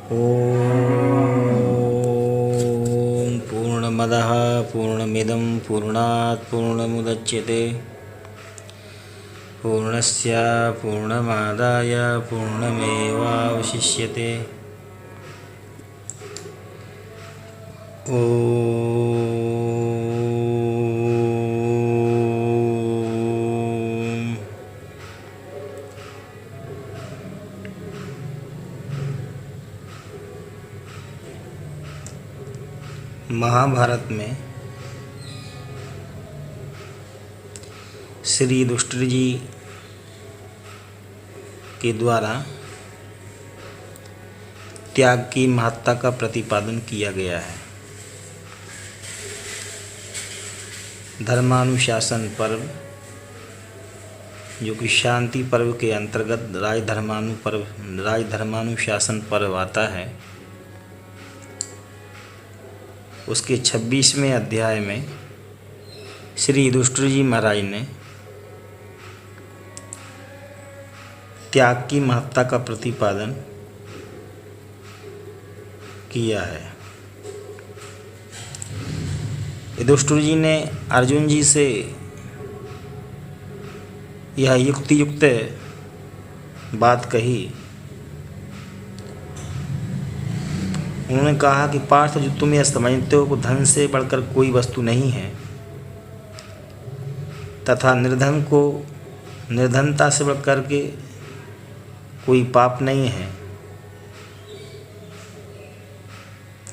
ॐ पूर्णमदः पूर्णमिदं पूर्णात् पूर्णमुदच्यते पूर्णस्य पूर्णमादाय पूर्णमेवावशिष्यते। महाभारत में श्री युधिष्ठिर जी के द्वारा त्याग की महत्ता का प्रतिपादन किया गया है। धर्मानुशासन पर्व, जो कि शांति पर्व के अंतर्गत राजधर्मानुशासन पर्व आता है, उसके 26वें अध्याय में श्री युधिष्ठिर जी महाराज ने त्याग की महत्ता का प्रतिपादन किया है। युधिष्ठिर जी ने अर्जुन जी से यह युक्तियुक्त बात कही। उन्होंने कहा कि पार्थ, जो तुम यह समझते हो कि धन से बढ़कर कोई वस्तु नहीं है तथा निर्धन को निर्धनता से बढ़कर के कोई पाप नहीं है।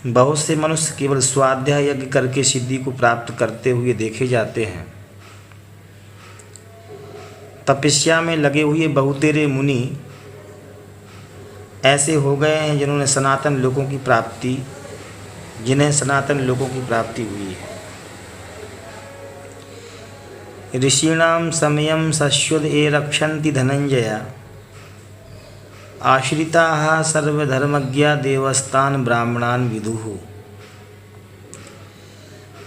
बहुत से मनुष्य केवल स्वाध्याय यज्ञ करके सिद्धि को प्राप्त करते हुए देखे जाते हैं। तपस्या में लगे हुए बहुतेरे मुनि ऐसे हो गए हैं जिन्हें सनातन लोकों की प्राप्ति हुई है। ऋषीणाम समयम शश्वत ए रक्षन्ति धनंजया आश्रिताः सर्वधर्मज्ञा देवस्तान ब्राह्मणान विदुः।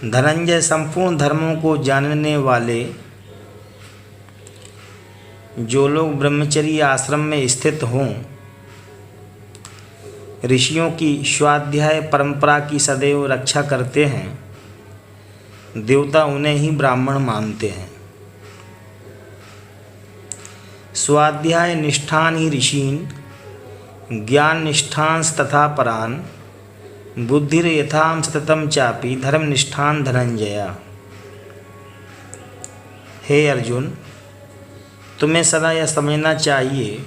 धनंजय संपूर्ण धर्मों को जानने वाले जो लोग ब्रह्मचर्य आश्रम में स्थित हों, ऋषियों की स्वाध्याय परंपरा की सदैव रक्षा करते हैं, देवता उन्हें ही ब्राह्मण मानते हैं। स्वाध्याय निष्ठान ही ऋषीन् ज्ञान निष्ठांस तथा परान बुद्धिर यथाम सततम चापि धर्म निष्ठान धनंजया। हे अर्जुन, तुम्हें सदा यह समझना चाहिए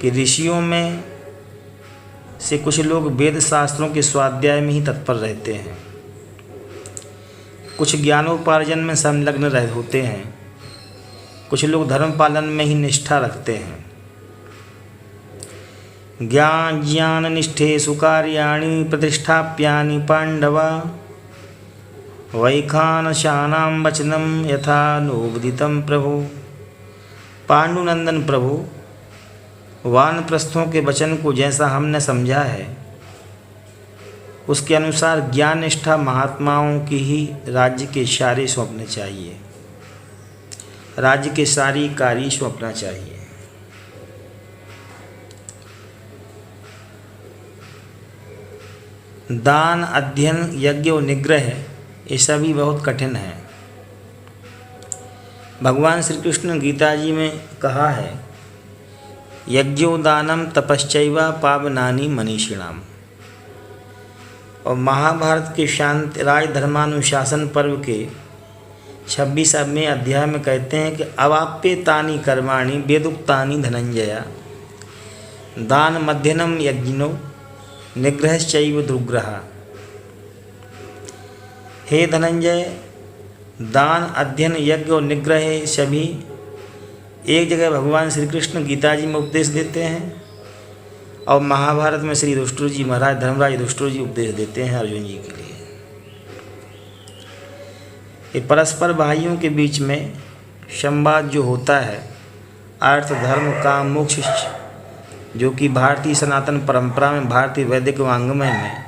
कि ऋषियों में से कुछ लोग वेद शास्त्रों के स्वाध्याय में ही तत्पर रहते हैं, कुछ ज्ञानोपार्जन में संलग्न होते हैं, कुछ लोग धर्म पालन में ही निष्ठा रखते हैं। ज्ञान निष्ठेषु कार्याणि प्रतिष्ठाप्यानि पांडवा वैखानशानां वचनम यथा नोपदितं प्रभु। पांडुनंदन प्रभु, वानप्रस्थों के वचन को जैसा हमने समझा है उसके अनुसार ज्ञान निष्ठा महात्माओं की ही राज्य के सारे सौंपने चाहिए, राज्य के सारी कार्य सौंपना चाहिए। दान, अध्ययन, यज्ञ और निग्रह ये सभी बहुत कठिन है। भगवान श्री कृष्ण गीता जी में कहा है, यज्ञोदानम तपश्चैव पावनानि मनीषिणाम। और महाभारत के शांति राजधर्मानुशासन पर्व के 26वें अध्याय में कहते हैं कि अवाप्य तानि कर्माणि वेदुक्तानि धनंजया दान मध्यनम यज्ञिनो निग्रहश्चैव दुर्ग्रह। हे धनंजय, दान, अध्ययन, यज्ञ और निग्रह सभी एक जगह भगवान श्री कृष्ण गीता जी में उपदेश देते हैं और महाभारत में श्री युधिष्ठिर जी महाराज, धर्मराज युधिष्ठिर जी उपदेश देते हैं अर्जुन जी के लिए। ये परस्पर भाइयों के बीच में संवाद जो होता है, अर्थ, धर्म, काम, मोक्ष, जो कि भारतीय सनातन परंपरा में, भारतीय वैदिक वाङ्मय में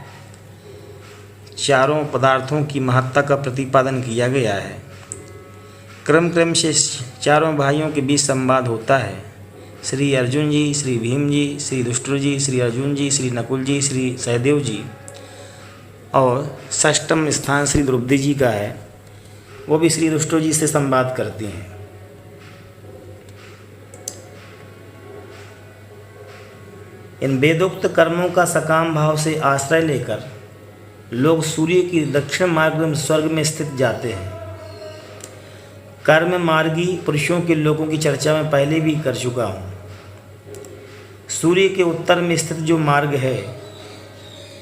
चारों पदार्थों की महत्ता का प्रतिपादन किया गया है। क्रम से चारों भाइयों के बीच संवाद होता है। श्री अर्जुन जी, श्री भीम जी, श्री युधिष्ठिर जी, श्री अर्जुन जी, श्री नकुल जी, श्री सहदेव जी, और षष्ठम स्थान श्री द्रौपदी जी का है, वो भी श्री युधिष्ठिर जी से संवाद करती हैं। इन वेदोक्त कर्मों का सकाम भाव से आश्रय लेकर लोग सूर्य की दक्षिण मार्ग में स्वर्ग में स्थित जाते हैं। कर्म मार्गी पुरुषों के लोगों की चर्चा मैं पहले भी कर चुका हूँ। सूर्य के उत्तर में स्थित जो मार्ग है,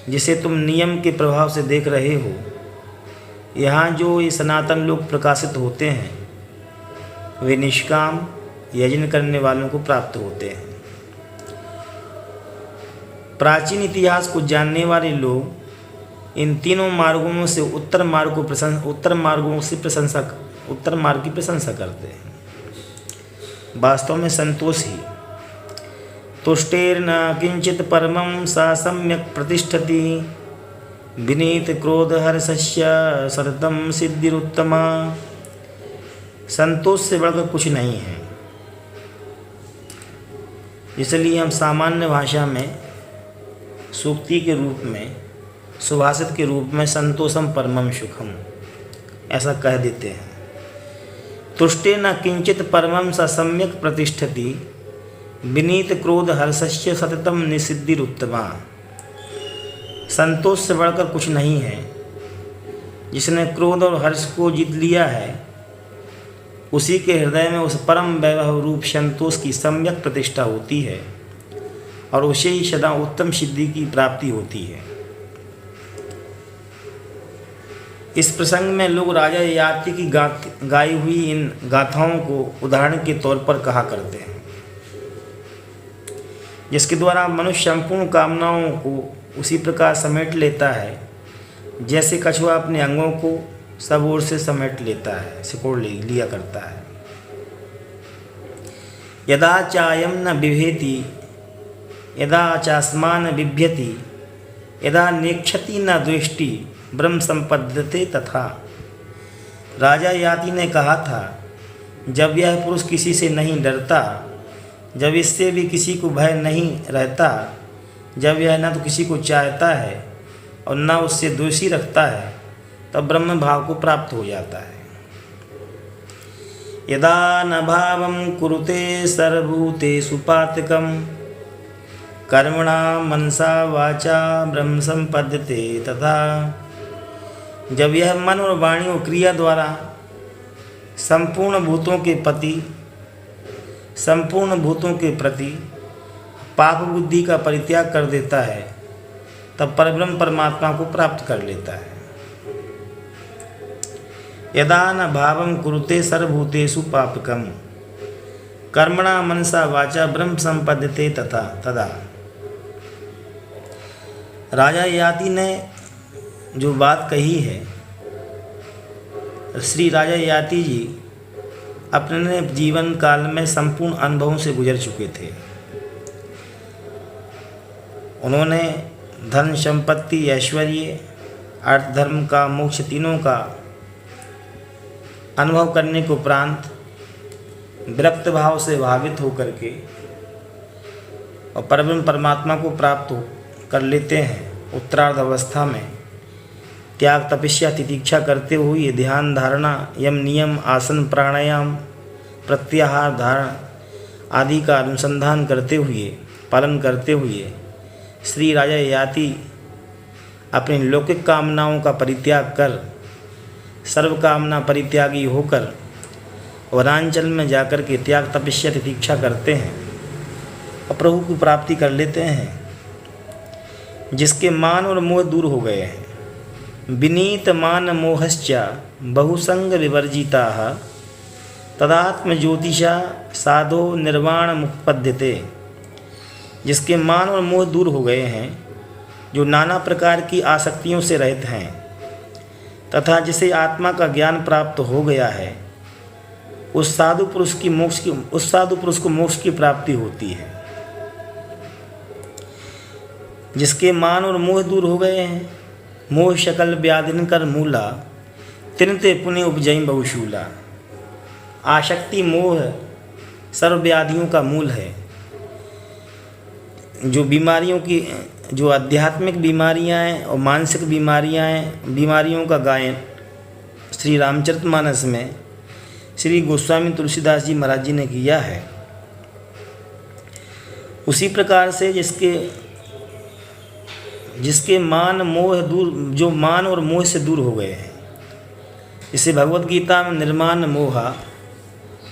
जिसे तुम नियम के प्रभाव से देख रहे हो, यहाँ जो ये सनातन लोग प्रकाशित होते हैं, वे निष्काम यजन करने वालों को प्राप्त होते हैं। प्राचीन इतिहास को जानने वाले लोग इन तीनों मार्गों से उत्तर मार्ग की प्रशंसा करते हैं। वास्तव में संतोष ही तुष्टेर्न किंचित परमं सा सम्यक प्रतिष्ठति विनीत क्रोध हर्षस्य सततम सिद्धिरुत्तमा। संतोष से बढ़कर कुछ नहीं है। इसलिए हम सामान्य भाषा में सूक्ति के रूप में, सुभाषित के रूप में संतोषम परमम सुखम ऐसा कह देते हैं। तुष्टे न किंचित परमं स सम्यक प्रतिष्ठति विनीत क्रोध हर्षस्य सततम निसिद्धिरुत्तमा। संतोष से बढ़कर कुछ नहीं है। जिसने क्रोध और हर्ष को जीत लिया है, उसी के हृदय में उस परम वैभव रूप संतोष की सम्यक प्रतिष्ठा होती है और उसे ही सदा उत्तम सिद्धि की प्राप्ति होती है। इस प्रसंग में लोग राजा ययाति की गाई हुई इन गाथाओं को उदाहरण के तौर पर कहा करते हैं, जिसके द्वारा मनुष्य संपूर्ण कामनाओं को उसी प्रकार समेट लेता है जैसे कछुआ अपने अंगों को सब ओर से समेट लेता है, सिकोड़ लिया करता है। यदा चायम न बिभेति यदा चास्मान बिभ्यति यदा नेक्षति न द्वेष्टि ब्रह्म संपद्यते तथा। राजा ययाति ने कहा था, जब यह पुरुष किसी से नहीं डरता, जब इससे भी किसी को भय नहीं रहता, जब यह न तो किसी को चाहता है और न उससे द्वेषी रखता है, तब ब्रह्म भाव को प्राप्त हो जाता है। यदा न भावं कुरुते सर्वभूतेषु पातकं कर्मणा मनसा वाचा ब्रह्म संपद्यते तथा। जब यह मन और वाणी और क्रिया द्वारा संपूर्ण भूतों के प्रति पाप बुद्धि का परित्याग कर देता है, तब परब्रह्म परमात्मा को प्राप्त कर लेता है। यदा न भावं कुरुते सर्वभूतेषु पापकं कर्मणा मनसा वाचा ब्रह्म संपद्यते तदा। राजा ययाति ने जो बात कही है, श्री राजा ययाति जी अपने जीवन काल में संपूर्ण अनुभवों से गुजर चुके थे। उन्होंने धन, संपत्ति, ऐश्वर्य, अर्थ, धर्म का, मोक्ष तीनों का अनुभव करने के उपरांत विरक्त भाव से भावित होकर के और परब्रह्म परमात्मा को प्राप्त कर लेते हैं। उत्तरार्ध अवस्था में त्याग, तपस्या, तितिक्षा करते हुए ध्यान, धारणा, यम, नियम, आसन, प्राणायाम, प्रत्याहार, धारण आदि का अनुसंधान करते हुए, पालन करते हुए श्री राजा ययाति अपनी लौकिक कामनाओं का परित्याग कर सर्व कामना परित्यागी होकर वनांचल में जाकर के त्याग, तपस्या, तितिक्षा करते हैं और प्रभु की प्राप्ति कर लेते हैं, जिसके मान और मोह दूर हो गए हैं। विनीत मान मोहश्चा बहुसंग विवर्जिताः तदात्म ज्योतिषा साधो निर्वाण मुक्पद्यते। जिसके मान और मोह दूर हो गए हैं, जो नाना प्रकार की आसक्तियों से रहित हैं, तथा जिसे आत्मा का ज्ञान प्राप्त हो गया है, उस साधु पुरुष को मोक्ष की प्राप्ति होती है। जिसके मान और मोह दूर हो गए हैं, मोह शकल व्याधिन कर मूला तिनते पुण्य उपजई बहुशूला। आसक्ति मोह सर्व व्याधियों का मूल है। जो बीमारियों की, जो आध्यात्मिक बीमारियां हैं और मानसिक बीमारियां हैं, बीमारियों का गायन श्री रामचरितमानस में श्री गोस्वामी तुलसीदास जी महाराज जी ने किया है। उसी प्रकार से जिसके मान मोह दूर, जो मान और मोह से दूर हो गए हैं, इसे भगवत गीता में निर्माण मोहा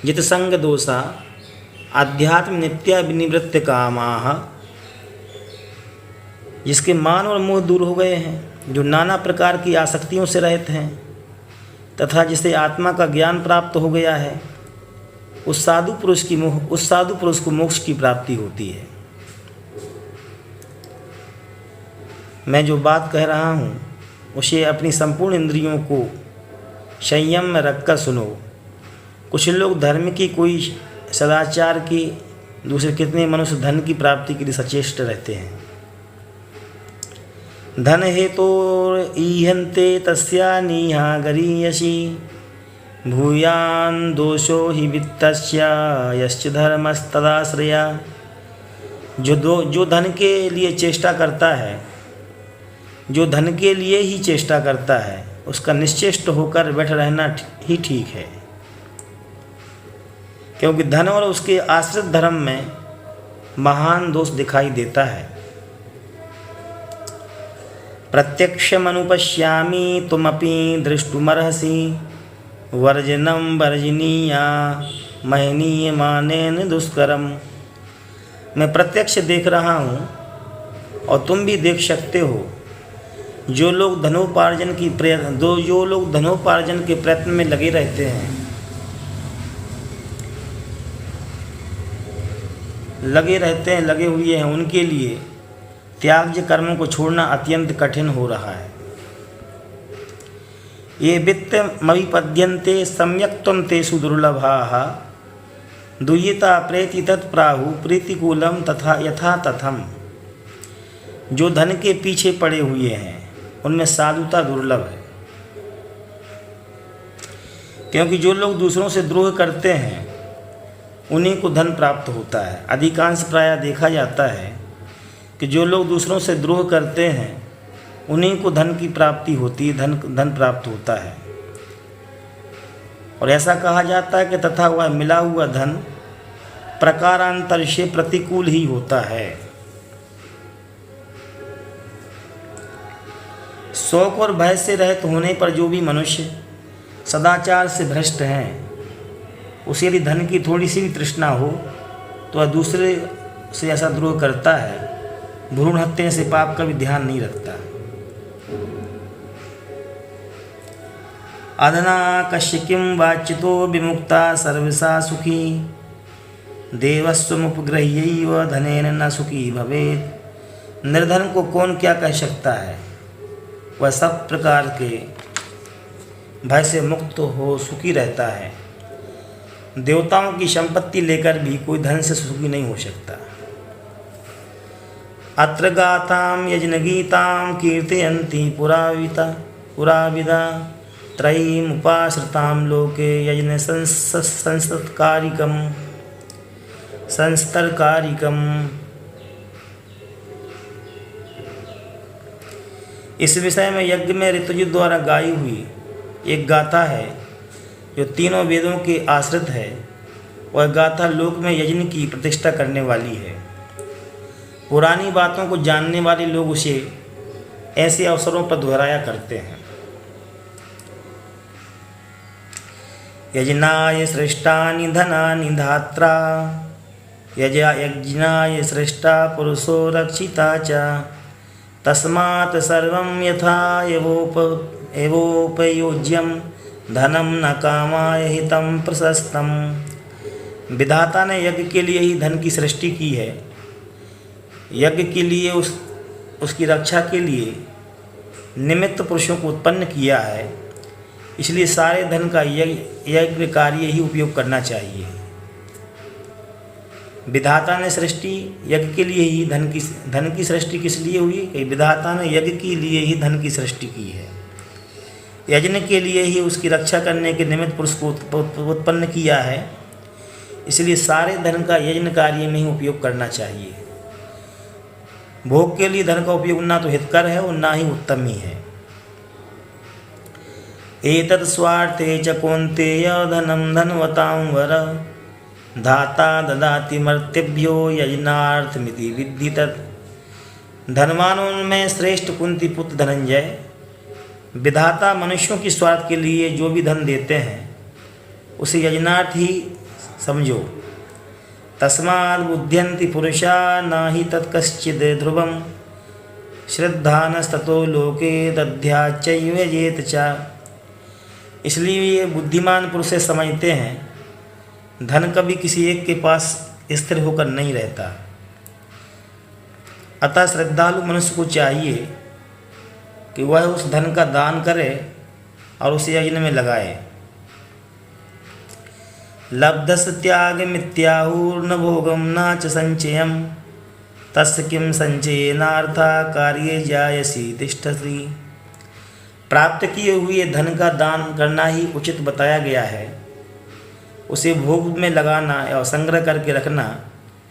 जित संग दोषा आध्यात्म नित्या विनिवृत्त कामाः, जिसके मान और मोह दूर हो गए हैं, जो नाना प्रकार की आसक्तियों से रहित हैं तथा जिसे आत्मा का ज्ञान प्राप्त हो गया है, उस साधु पुरुष को मोक्ष की प्राप्ति होती है। मैं जो बात कह रहा हूँ उसे अपनी संपूर्ण इंद्रियों को संयम में रखकर सुनो। कुछ लोग धर्म की, कोई सदाचार की, दूसरे कितने मनुष्य धन की प्राप्ति के लिए सचेष्ट रहते हैं। धन हेतो ईहन्ते तस्या नीहा गरीयसी भूयान दोषो हि वित्तस्या यश्च धर्मस्तदाश्रया। जो धन के लिए चेष्टा करता है, जो धन के लिए ही चेष्टा करता है, उसका निश्चेष्ट होकर बैठ रहना ही ठीक है, क्योंकि धन और उसके आश्रित धर्म में महान दोष दिखाई देता है। प्रत्यक्षमनुपश्यामि तुमपि दृष्टुमर्हसि वर्जनम वर्जनीया महनीयमानेन दुष्करम। मैं प्रत्यक्ष देख रहा हूँ और तुम भी देख सकते हो। जो लोग धनोपार्जन के प्रयत्न में लगे रहते हैं, लगे हुए हैं, उनके लिए त्याज्य कर्मों को छोड़ना अत्यंत कठिन हो रहा है। ये वित्तमविपद्यन्ते सम्यक्त्वं तेषु दुर्लभाः दुह्यता प्रेति तत्प्राहु प्रीतिकूलम तथा यथा तथम। जो धन के पीछे पड़े हुए हैं उनमें साधुता दुर्लभ है, क्योंकि जो लोग दूसरों से द्रोह करते हैं उन्हीं को धन प्राप्त होता है। अधिकांश प्रायः देखा जाता है कि जो लोग दूसरों से द्रोह करते हैं उन्हीं को धन की प्राप्ति होती है, धन प्राप्त होता है। और ऐसा कहा जाता है कि तथा वह मिला हुआ धन प्रकारांतर से प्रतिकूल ही होता है। शौक और भय से रहित होने पर जो भी मनुष्य सदाचार से भ्रष्ट हैं, उसे यदि धन की थोड़ी सी भी तृष्णा हो तो वह दूसरे से ऐसा द्रोह करता है, भ्रूण हत्या से पाप का भी ध्यान नहीं रखता। अधना कश्यकिं वाच्यतो विमुक्ता सर्वसा सुखी देवस्वमुपगृह्यैव धनेन न सुखी भवेत्। निर्धन को कौन क्या कह सकता है, वह सब प्रकार के भय से मुक्त हो सुखी रहता है। देवताओं की संपत्ति लेकर भी कोई धन से सुखी नहीं हो सकता। अत्र गातां यज्ञगीतां कीर्तयन्ति पुराविदा त्रयीमुपाश्रितां लोके यज्ञ संस्तरकारिकम्। इस विषय में यज्ञ में ऋतुजी द्वारा गाई हुई एक गाथा है जो तीनों वेदों के आश्रित है। वह गाथा लोक में यज्ञ की प्रतिष्ठा करने वाली है। पुरानी बातों को जानने वाले लोग उसे ऐसे अवसरों पर दोहराया करते हैं। यज्ञाय सृष्टानि धनानि धात्रा यज्ञाय सृष्टा पुरुषो रक्षिता च तस्मात् सर्वं यथा एवोपयोज्यं धनम न कामाय हितं प्रशस्तं। विधाता ने यज्ञ के लिए ही धन की सृष्टि की है। यज्ञ के लिए उसकी रक्षा के लिए निमित्त पुरुषों को उत्पन्न किया है। इसलिए सारे धन का यज्ञ कार्य ही उपयोग करना चाहिए। विधाता ने सृष्टि यज्ञ के लिए ही धन की सृष्टि किस लिए हुई कि विधाता ने यज्ञ के लिए ही धन की सृष्टि की है। यज्ञ के लिए ही उसकी रक्षा करने के निमित्त पुरुष को उत्पन्न किया है। इसलिए सारे धन का यज्ञ कार्य में ही उपयोग करना चाहिए। भोग के लिए धन का उपयोग ना तो हितकर है और ना ही उत्तम ही है। एतत् स्वार्थे च कौन्तेय धनं धनवतां वर धाता ददाति मर्त्यभ्यो यजनार्थमिति विद्धि तत्। धनवानों में श्रेष्ठ कुंती पुत्र धनंजय, विधाता मनुष्यों की स्वार्थ के लिए जो भी धन देते हैं उसे यजनार्थ ही समझो। तस्माद् बुध्यन्ति पुरुषा न हि तत्कश्चिद् ध्रुवम् श्रद्धानस्ततो लोके दध्याच्चैव यजेत च। इसलिए ये बुद्धिमान पुरुष से समझते हैं धन कभी किसी एक के पास स्थिर होकर नहीं रहता। अतः श्रद्धालु मनुष्य को चाहिए कि वह उस धन का दान करे और उसे यज्ञ में लगाए। लब्धस्य त्यागमित्याहुर्न भोगम न च संचयम् तस्य किं संचयेनार्था कार्ये जायसी तिष्ठसि। प्राप्त किए हुए धन का दान करना ही उचित बताया गया है, उसे भोग में लगाना और संग्रह करके रखना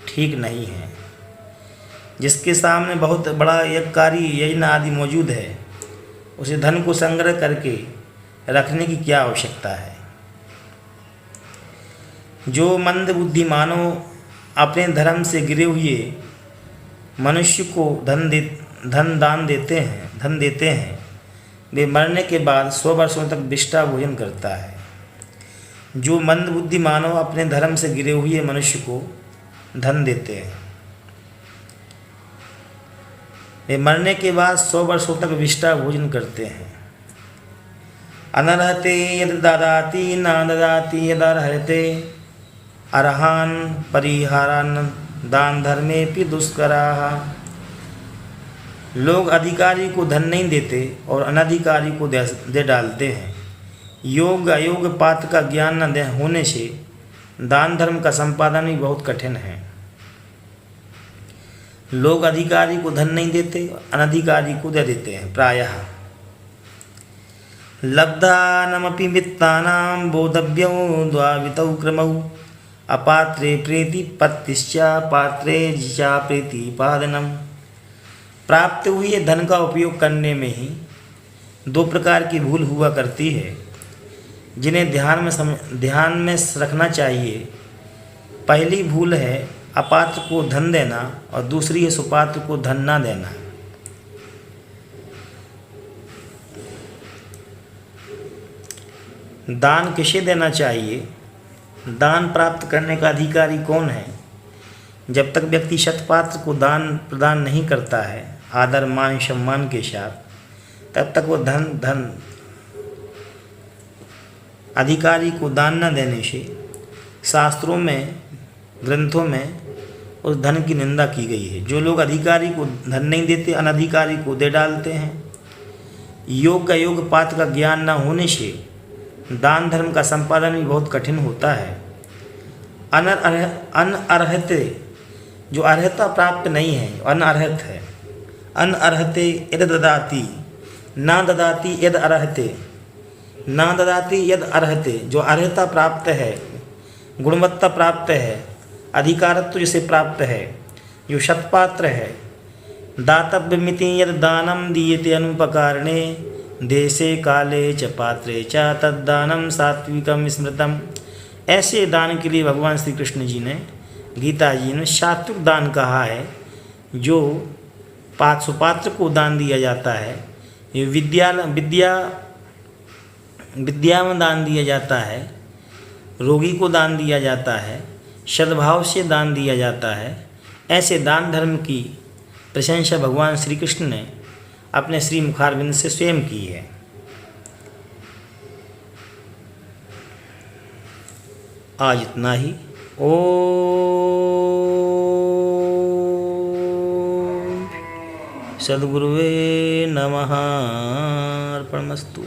ठीक नहीं है। जिसके सामने बहुत बड़ा यज्ञकारी यज्ञ आदि मौजूद है उसे धन को संग्रह करके रखने की क्या आवश्यकता है। जो मंद बुद्धि मानव अपने धर्म से गिरे हुए मनुष्य को धन देते हैं वे मरने के बाद 100 वर्षों तक विष्ठा भोजन करता है। जो मंद बुद्धि मानव अपने धर्म से गिरे हुए मनुष्य को धन देते हैं वे मरने के बाद 100 वर्षों तक विष्ठा भोजन करते हैं। अनर्हते यद ददाति न ददाति यद अर्हते अर्हान परिहारान दान धर्मेपि दुष्कराः। लोग अधिकारी को धन नहीं देते और अनधिकारी को दे डालते हैं। योग अयोग पात्र का ज्ञान न होने से दान धर्म का संपादन भी बहुत कठिन है। लोग अधिकारी को धन नहीं देते, अनधिकारी को दे देते हैं। प्रायः लब्धानमपि वित्तानां बोधव्यं द्वावितौ क्रमौ अपात्रे प्रीति पत्तिश्च पात्रे च प्रीतिपादनम्। प्राप्त हुए धन का उपयोग करने में ही 2 प्रकार की भूल हुआ करती है जिन्हें ध्यान में रखना चाहिए। पहली भूल है अपात्र को धन देना और दूसरी है सुपात्र को धन ना देना। दान किसे देना चाहिए? दान प्राप्त करने का अधिकारी कौन है? जब तक व्यक्ति शतपात्र को दान प्रदान नहीं करता है आदर मान सम्मान के साथ, तब तक वो धन अधिकारी को दान न देने से शास्त्रों में ग्रंथों में उस धन की निंदा की गई है। जो लोग अधिकारी को धन नहीं देते अनधिकारी को दे डालते हैं। योग का योग पात्र का ज्ञान न होने से दान धर्म का संपादन भी बहुत कठिन होता है। अनअर्हते जो अर्हता प्राप्त नहीं है अनअर्हत है। अनअर्हते यद ददाति न ददाति यद अर्हते न ददाति यद अर्हते। जो अर्हता प्राप्त है, गुणवत्ता प्राप्त है, अधिकारत्व जिसे प्राप्त है, जो शतपात्र है। दातव्यमिति यद दानम दीयते अनुपकारणे देशे काले च पात्रे च तद्दानम सात्विकम स्मृतम। ऐसे दान के लिए भगवान श्री कृष्ण जी ने गीता जी ने सात्विक दान कहा है। जो सुपात्र को दान दिया जाता है, ये विद्या में दान दिया जाता है, रोगी को दान दिया जाता है, सद्भाव से दान दिया जाता है। ऐसे दान धर्म की प्रशंसा भगवान श्री कृष्ण ने अपने श्री मुखारविंद से स्वयं की है। आज इतना ही। ओम सद्गुरुवे नमः। अर्पणमस्तु।